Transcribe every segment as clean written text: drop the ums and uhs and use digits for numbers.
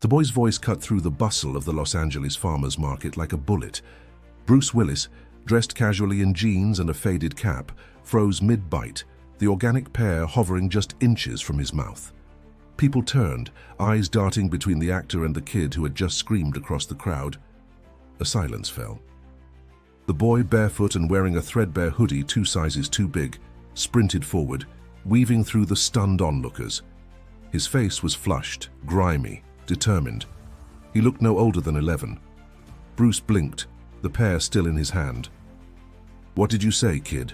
The boy's voice cut through the bustle of the Los Angeles farmers market like a bullet. Bruce Willis, dressed casually in jeans and a faded cap, froze mid-bite, the organic pear hovering just inches from his mouth. People turned, eyes darting between the actor and the kid who had just screamed across the crowd. A silence fell. The boy, barefoot and wearing a threadbare hoodie 2 sizes too big, sprinted forward, weaving through the stunned onlookers. His face was flushed, grimy, determined. He looked no older than 11. Bruce blinked, the pear still in his hand. "What did you say, kid?"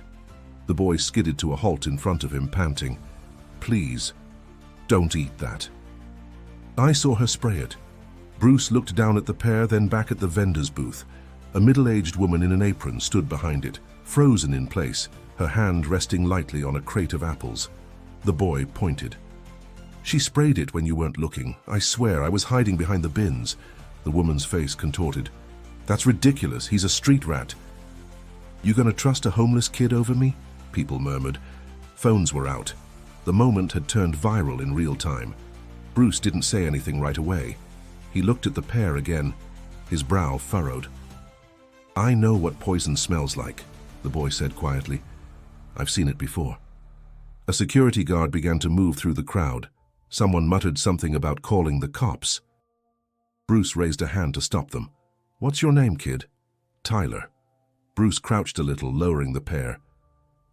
The boy skidded to a halt in front of him, panting. "Please, don't eat that." "I saw her spray it." Bruce looked down at the pear, then back at the vendor's booth. A middle-aged woman in an apron stood behind it, frozen in place, her hand resting lightly on a crate of apples. The boy pointed. "She sprayed it when you weren't looking. I swear, I was hiding behind the bins." The woman's face contorted. "That's ridiculous. He's a street rat." "You gonna trust a homeless kid over me?" People murmured. Phones were out. The moment had turned viral in real time. Bruce didn't say anything right away. He looked at the pear again, his brow furrowed. "I know what poison smells like," the boy said quietly. "I've seen it before." A security guard began to move through the crowd. Someone muttered something about calling the cops. Bruce raised a hand to stop them. "What's your name, kid?" "Tyler." Bruce crouched a little, lowering the pear.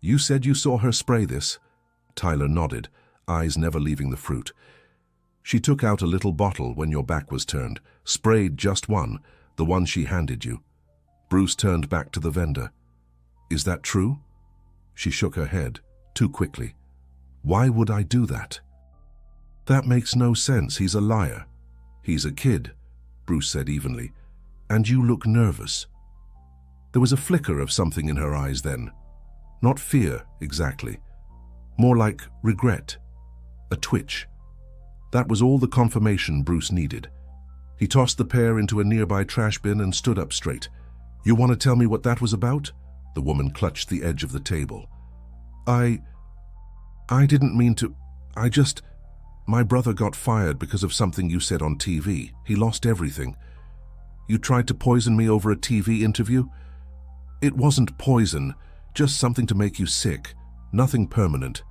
"You said you saw her spray this?" Tyler nodded, eyes never leaving the fruit. "She took out a little bottle when your back was turned, sprayed just one, the one she handed you." Bruce turned back to the vendor. "Is that true?" She shook her head, too quickly. "Why would I do that?" "That makes no sense. He's a liar." "He's a kid," Bruce said evenly. "And you look nervous." There was a flicker of something in her eyes then. Not fear, exactly. More like regret. A twitch. That was all the confirmation Bruce needed. He tossed the pear into a nearby trash bin and stood up straight. "You want to tell me what that was about?" The woman clutched the edge of the table. I didn't mean to. My brother got fired because of something you said on TV. He lost everything. You tried to poison me over a TV interview? It wasn't poison, just something to make you sick. Nothing permanent.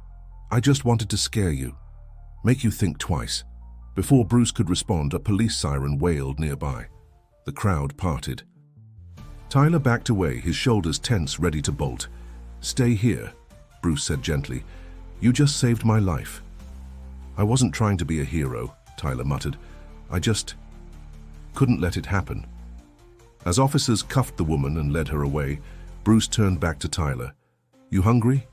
I just wanted to scare you. Make you think twice." Before Bruce could respond, a police siren wailed nearby. The crowd parted. Tyler backed away, his shoulders tense, ready to bolt. "Stay here," Bruce said gently. "You just saved my life." "I wasn't trying to be a hero," Tyler muttered. "I just couldn't let it happen." As officers cuffed the woman and led her away, Bruce turned back to Tyler. "You hungry?"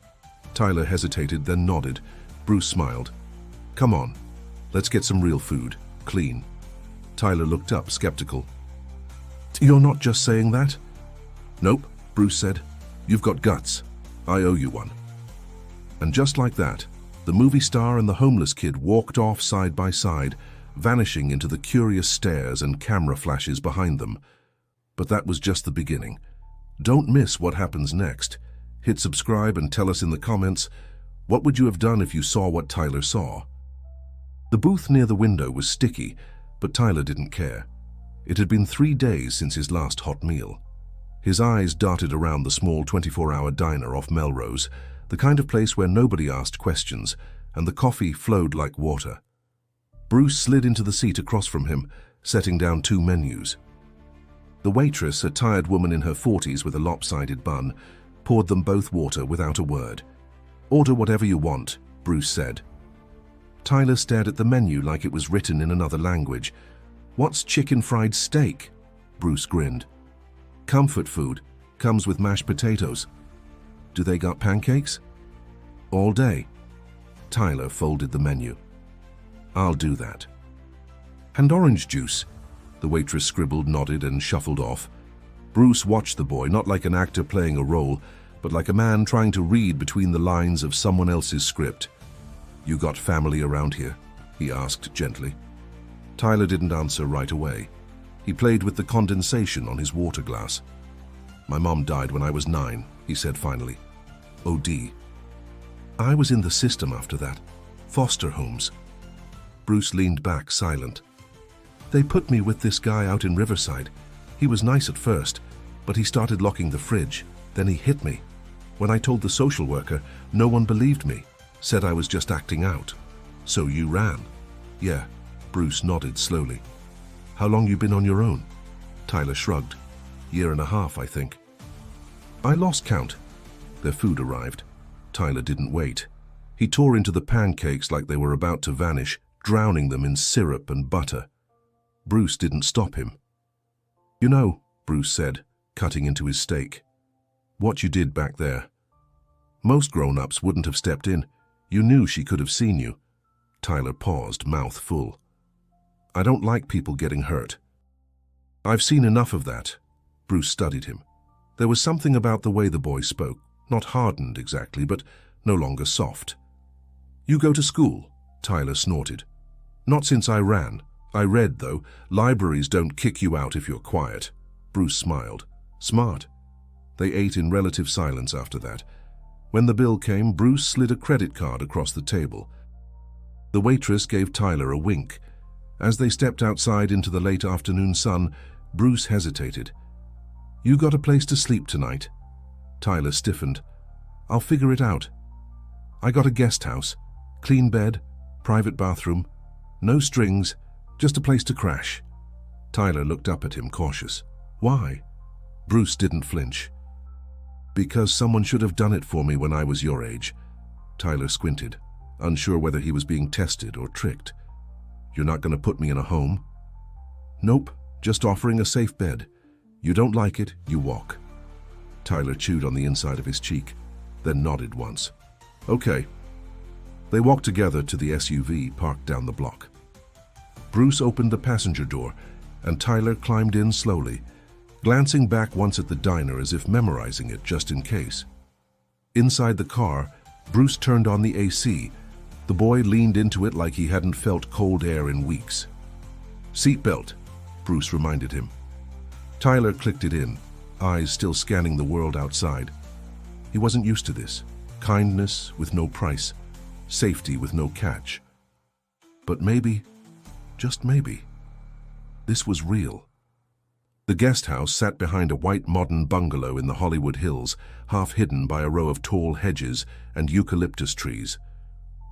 Tyler hesitated, then nodded. Bruce smiled. "Come on, let's get some real food, clean." Tyler looked up, skeptical. "You're not just saying that?" "Nope," Bruce said. "You've got guts. I owe you one." And just like that, the movie star and the homeless kid walked off side by side, vanishing into the curious stares and camera flashes behind them. But that was just the beginning. Don't miss what happens next. Hit subscribe and tell us in the comments, what would you have done if you saw what Tyler saw? The booth near the window was sticky, but Tyler didn't care. It had been 3 days since his last hot meal. His eyes darted around the small 24-hour diner off Melrose, the kind of place where nobody asked questions, and the coffee flowed like water. Bruce slid into the seat across from him, setting down 2 menus. The waitress, a tired woman in her 40s with a lopsided bun, poured them both water without a word. "Order whatever you want," Bruce said. Tyler stared at the menu like it was written in another language. "What's chicken fried steak?" Bruce grinned. "Comfort food. Comes with mashed potatoes." "Do they got pancakes?" "All day." Tyler folded the menu. "I'll do that." "And orange juice." The waitress scribbled, nodded, and shuffled off. Bruce watched the boy, not like an actor playing a role, but like a man trying to read between the lines of someone else's script. "You got family around here?" he asked gently. Tyler didn't answer right away. He played with the condensation on his water glass. "My mom died when I was 9, he said finally. OD. I was in the system after that. Foster homes." Bruce leaned back, silent. They put me with this guy out in Riverside. He was nice at first, but he started locking the fridge. Then he hit me. When I told the social worker, no one believed me, said I was just acting out. So you ran? Yeah, Bruce nodded slowly. How long you been on your own? Tyler shrugged. Year and a half, I think. I lost count. Their food arrived. Tyler didn't wait. He tore into the pancakes like they were about to vanish, drowning them in syrup and butter. Bruce didn't stop him. You know, Bruce said, cutting into his steak, what you did back there. Most grown-ups wouldn't have stepped in. You knew she could have seen you. Tyler paused, mouth full. I don't like people getting hurt. I've seen enough of that. Bruce studied him. There was something about the way the boy spoke, not hardened exactly, but no longer soft. You go to school, Tyler snorted. Not since I ran. I read, though. Libraries don't kick you out if you're quiet. Bruce smiled. Smart. They ate in relative silence after that. When the bill came, Bruce slid a credit card across the table. The waitress gave Tyler a wink. As they stepped outside into the late afternoon sun, Bruce hesitated. You got a place to sleep tonight? Tyler stiffened. I'll figure it out. I got a guest house. Clean bed, private bathroom. No strings, just a place to crash. Tyler looked up at him, cautious. Why? Bruce didn't flinch. Because someone should have done it for me when I was your age. Tyler squinted, unsure whether he was being tested or tricked. You're not going to put me in a home? Nope, just offering a safe bed. You don't like it, you walk. Tyler chewed on the inside of his cheek, then nodded once. Okay. They walked together to the SUV parked down the block. Bruce opened the passenger door, and Tyler climbed in slowly, glancing back once at the diner as if memorizing it just in case. Inside the car, Bruce turned on the AC. The boy leaned into it like he hadn't felt cold air in weeks. Seatbelt, Bruce reminded him. Tyler clicked it in, eyes still scanning the world outside. He wasn't used to this. Kindness with no price, safety with no catch. But maybe, just maybe, this was real. The guest house sat behind a white modern bungalow in the Hollywood Hills, half hidden by a row of tall hedges and eucalyptus trees.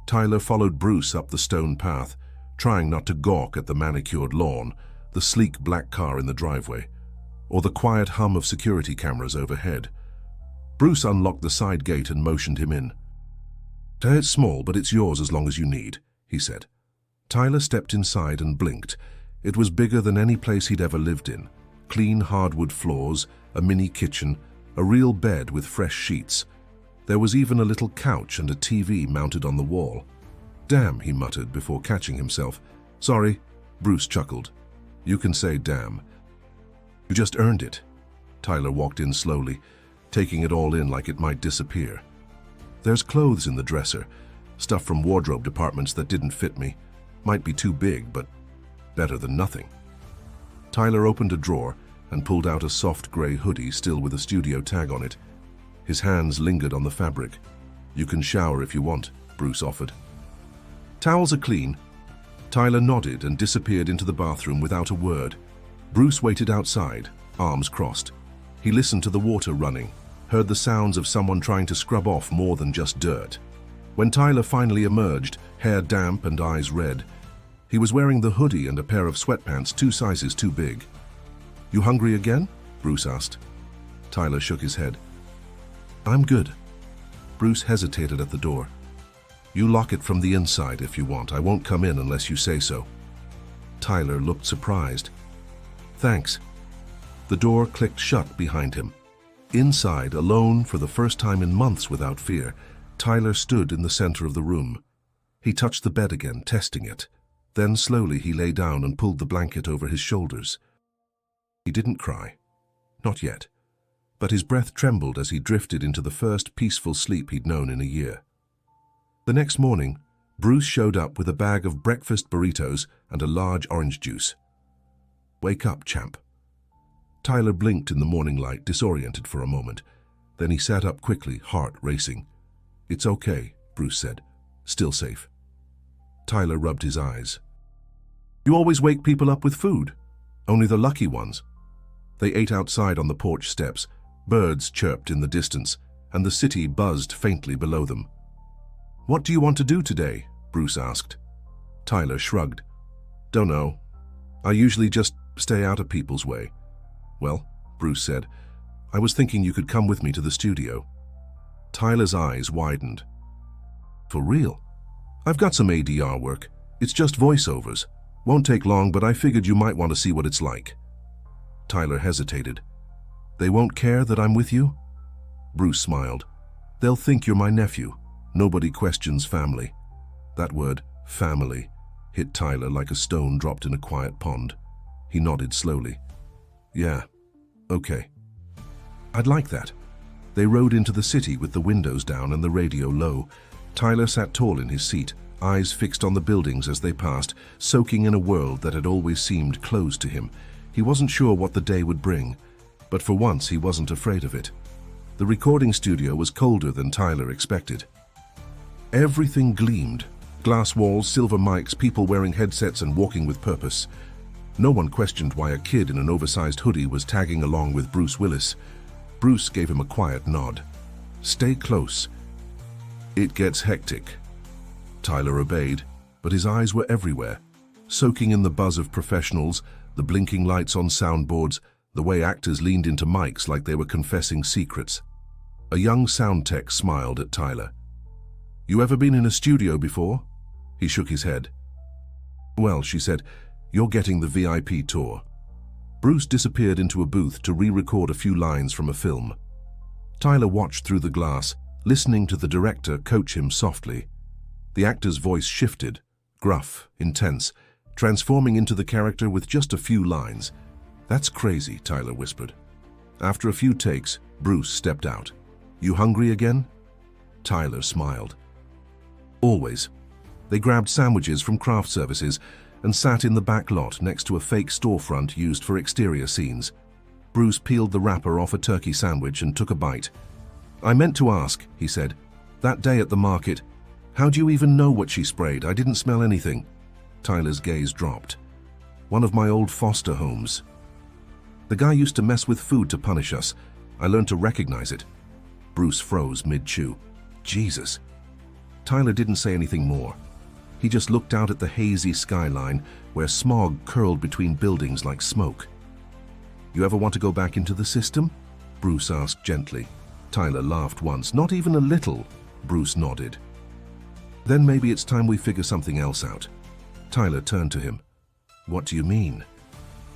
Tyler followed Bruce up the stone path, trying not to gawk at the manicured lawn, the sleek black car in the driveway, or the quiet hum of security cameras overhead. Bruce unlocked the side gate and motioned him in. It's small, but it's yours as long as you need, he said. Tyler stepped inside and blinked. It was bigger than any place he'd ever lived in. Clean hardwood floors, a mini kitchen, a real bed with fresh sheets. There was even a little couch and a TV mounted on the wall. Damn, he muttered before catching himself. Sorry, Bruce chuckled. You can say damn. You just earned it. Tyler walked in slowly, taking it all in like it might disappear. There's clothes in the dresser, stuff from wardrobe departments that didn't fit me. Might be too big, but better than nothing. Tyler opened a drawer and pulled out a soft gray hoodie still with a studio tag on it. His hands lingered on the fabric. You can shower if you want, Bruce offered. Towels are clean. Tyler nodded and disappeared into the bathroom without a word. Bruce waited outside, arms crossed. He listened to the water running, heard the sounds of someone trying to scrub off more than just dirt. When Tyler finally emerged, hair damp and eyes red, he was wearing the hoodie and a pair of sweatpants 2 sizes too big. You hungry again? Bruce asked. Tyler shook his head. I'm good. Bruce hesitated at the door. You lock it from the inside if you want. I won't come in unless you say so. Tyler looked surprised. Thanks. The door clicked shut behind him. Inside, alone for the first time in months without fear, Tyler stood in the center of the room. He touched the bed again, testing it. Then slowly he lay down and pulled the blanket over his shoulders. He didn't cry. Not yet. But his breath trembled as he drifted into the first peaceful sleep he'd known in a year. The next morning, Bruce showed up with a bag of breakfast burritos and a large orange juice. Wake up, champ. Tyler blinked in the morning light, disoriented for a moment. Then he sat up quickly, heart racing. It's okay, Bruce said. Still safe. Tyler rubbed his eyes. You always wake people up with food. Only the lucky ones. They ate outside on the porch steps. Birds chirped in the distance, and the city buzzed faintly below them. "What do you want to do today?" Bruce asked. Tyler shrugged. "Don't know. I usually just stay out of people's way." "Well," Bruce said, "I was thinking you could come with me to the studio." Tyler's eyes widened. "For real? I've got some ADR work. It's just voiceovers. Won't take long, but I figured you might want to see what it's like." Tyler hesitated. "They won't care that I'm with you?" Bruce smiled. "They'll think you're my nephew. Nobody questions family." That word, family, hit Tyler like a stone dropped in a quiet pond. He nodded slowly. "Yeah, okay. I'd like that." They rode into the city with the windows down and the radio low. Tyler sat tall in his seat, eyes fixed on the buildings as they passed, soaking in a world that had always seemed closed to him. He wasn't sure what the day would bring, but for once he wasn't afraid of it. The recording studio was colder than Tyler expected. Everything gleamed. Glass walls, silver mics, people wearing headsets and walking with purpose. No one questioned why a kid in an oversized hoodie was tagging along with Bruce Willis. Bruce gave him a quiet nod. "Stay close. It gets hectic." Tyler obeyed, but his eyes were everywhere, soaking in the buzz of professionals, the blinking lights on soundboards, the way actors leaned into mics like they were confessing secrets. A young sound tech smiled at Tyler. "You ever been in a studio before?" He shook his head. "Well," she said, "you're getting the VIP tour." Bruce disappeared into a booth to re-record a few lines from a film. Tyler watched through the glass, listening to the director coach him softly. The actor's voice shifted, gruff, intense, transforming into the character with just a few lines. "That's crazy," Tyler whispered. After a few takes, Bruce stepped out. "You hungry again?" Tyler smiled. "Always." They grabbed sandwiches from craft services and sat in the back lot next to a fake storefront used for exterior scenes. Bruce peeled the wrapper off a turkey sandwich and took a bite. "I meant to ask," he said, "that day at the market, how do you even know what she sprayed? I didn't smell anything." Tyler's gaze dropped. "One of my old foster homes. The guy used to mess with food to punish us. I learned to recognize it." Bruce froze mid-chew. "Jesus." Tyler didn't say anything more. He just looked out at the hazy skyline where smog curled between buildings like smoke. "You ever want to go back into the system?" Bruce asked gently. Tyler laughed once. "Not even a little." Bruce nodded. "Then maybe it's time we figure something else out." Tyler turned to him. "What do you mean?"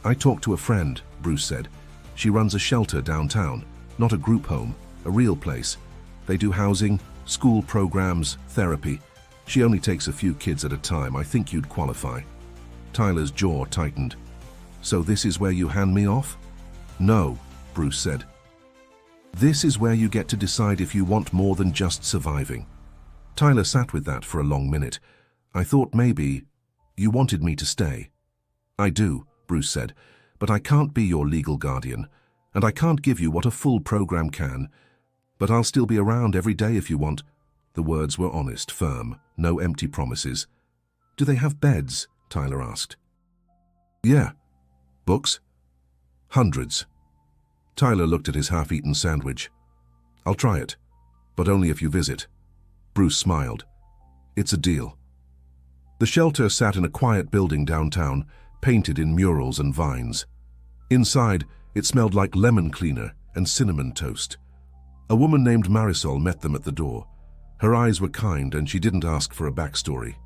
"I talked to a friend," Bruce said. "She runs a shelter downtown, not a group home, a real place. They do housing, school programs, therapy. She only takes a few kids at a time. I think you'd qualify." Tyler's jaw tightened. "So this is where you hand me off?" "No," Bruce said. "This is where you get to decide if you want more than just surviving." Tyler sat with that for a long minute. "I thought maybe you wanted me to stay." "I do," Bruce said, "but I can't be your legal guardian, and I can't give you what a full program can. But I'll still be around every day if you want." The words were honest, firm, no empty promises. "Do they have beds?" Tyler asked. "Yeah." "Books?" "Hundreds." Tyler looked at his half-eaten sandwich. "I'll try it, but only if you visit." Bruce smiled. "It's a deal." The shelter sat in a quiet building downtown, painted in murals and vines. Inside, it smelled like lemon cleaner and cinnamon toast. A woman named Marisol met them at the door. Her eyes were kind and she didn't ask for a backstory.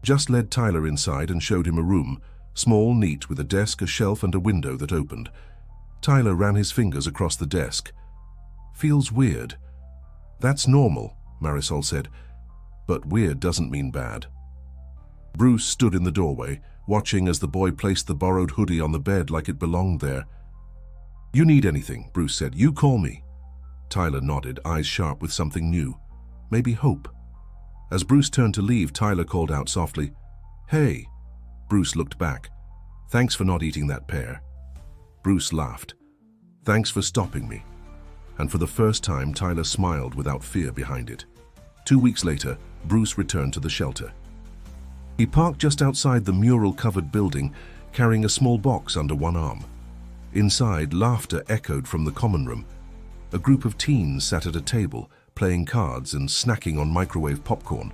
Just led Tyler inside and showed him a room, small, neat, with a desk, a shelf and a window that opened. Tyler ran his fingers across the desk. "Feels weird." "That's normal," Marisol said, "but weird doesn't mean bad." Bruce stood in the doorway, watching as the boy placed the borrowed hoodie on the bed like it belonged there. "You need anything," Bruce said. "You call me." Tyler nodded, eyes sharp with something new. Maybe hope. As Bruce turned to leave, Tyler called out softly, "Hey." Bruce looked back. "Thanks for not eating that pear." Bruce laughed. "Thanks for stopping me." And for the first time, Tyler smiled without fear behind it. 2 weeks later, Bruce returned to the shelter. He parked just outside the mural-covered building, carrying a small box under one arm. Inside, laughter echoed from the common room. A group of teens sat at a table, playing cards and snacking on microwave popcorn.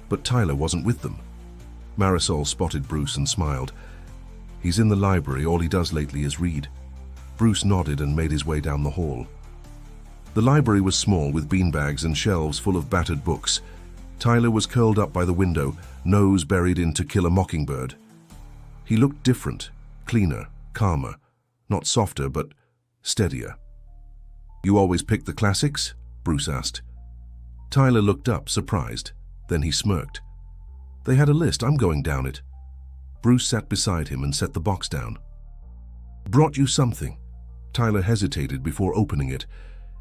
But Tyler wasn't with them. Marisol spotted Bruce and smiled. "He's in the library. All he does lately is read." Bruce nodded and made his way down the hall. The library was small, with beanbags and shelves full of battered books. Tyler was curled up by the window, nose buried in To Kill a Mockingbird. He looked different, cleaner, calmer, not softer, but steadier. "You always pick the classics?" Bruce asked. Tyler looked up, surprised. Then he smirked. "They had a list. I'm going down it." Bruce sat beside him and set the box down. "Brought you something." Tyler hesitated before opening it.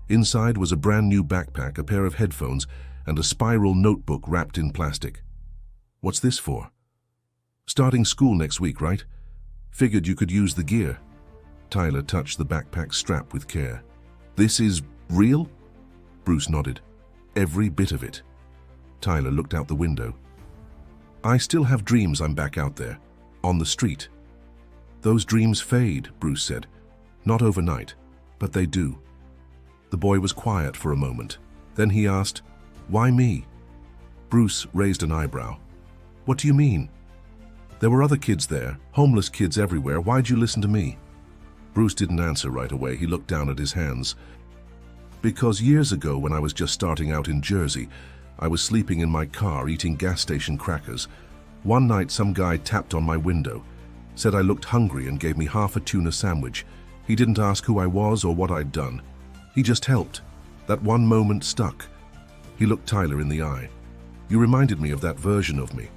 Inside was a brand new backpack, a pair of headphones, and a spiral notebook wrapped in plastic. "What's this for?" "Starting school next week, right? Figured you could use the gear." Tyler touched the backpack strap with care. "This is real?" Bruce nodded. "Every bit of it." Tyler looked out the window. "I still have dreams I'm back out there, on the street." "Those dreams fade," Bruce said. "Not overnight, but they do." The boy was quiet for a moment. Then he asked, "Why me?" Bruce raised an eyebrow. "What do you mean?" "There were other kids there, homeless kids everywhere. Why'd you listen to me?" Bruce didn't answer right away. He looked down at his hands. "Because years ago, when I was just starting out in Jersey, I was sleeping in my car eating gas station crackers. One night some guy tapped on my window, said I looked hungry and gave me half a tuna sandwich. He didn't ask who I was or what I'd done. He just helped. That one moment stuck." He looked Tyler in the eye. "You reminded me of that version of me.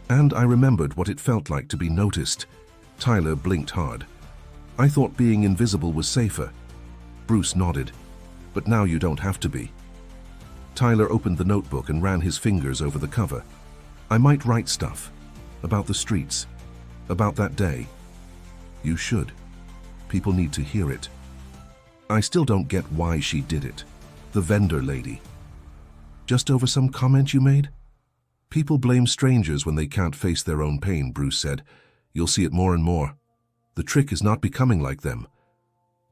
And I remembered what it felt like to be noticed." Tyler blinked hard. "I thought being invisible was safer." Bruce nodded. "But now you don't have to be." Tyler opened the notebook and ran his fingers over the cover. "I might write stuff. About the streets. About that day." "You should. People need to hear it." "I still don't get why she did it. The vendor lady." "Just over some comment you made?" "People blame strangers when they can't face their own pain," Bruce said. "You'll see it more and more. The trick is not becoming like them."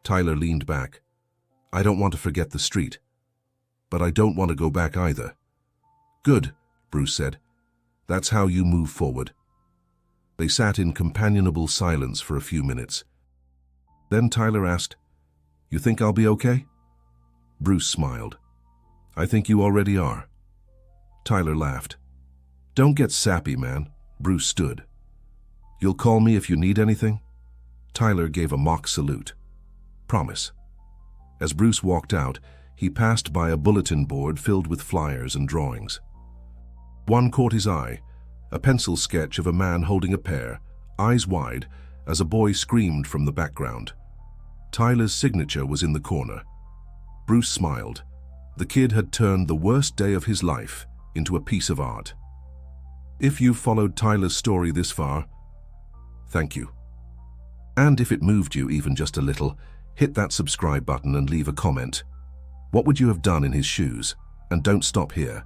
Tyler leaned back. "I don't want to forget the street. But I don't want to go back either." "Good," Bruce said. "That's how you move forward." They sat in companionable silence for a few minutes. Then Tyler asked, "You think I'll be okay?" Bruce smiled. "I think you already are." Tyler laughed. "Don't get sappy, man." Bruce stood. "You'll call me if you need anything?" Tyler gave a mock salute. "Promise." As Bruce walked out, he passed by a bulletin board filled with flyers and drawings. One caught his eye, a pencil sketch of a man holding a pear, eyes wide, as a boy screamed from the background. Tyler's signature was in the corner. Bruce smiled. The kid had turned the worst day of his life into a piece of art. If you've followed Tyler's story this far, thank you. And if it moved you even just a little, hit that subscribe button and leave a comment. What would you have done in his shoes? And don't stop here.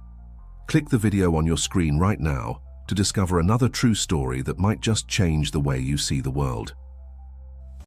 Click the video on your screen right now to discover another true story that might just change the way you see the world.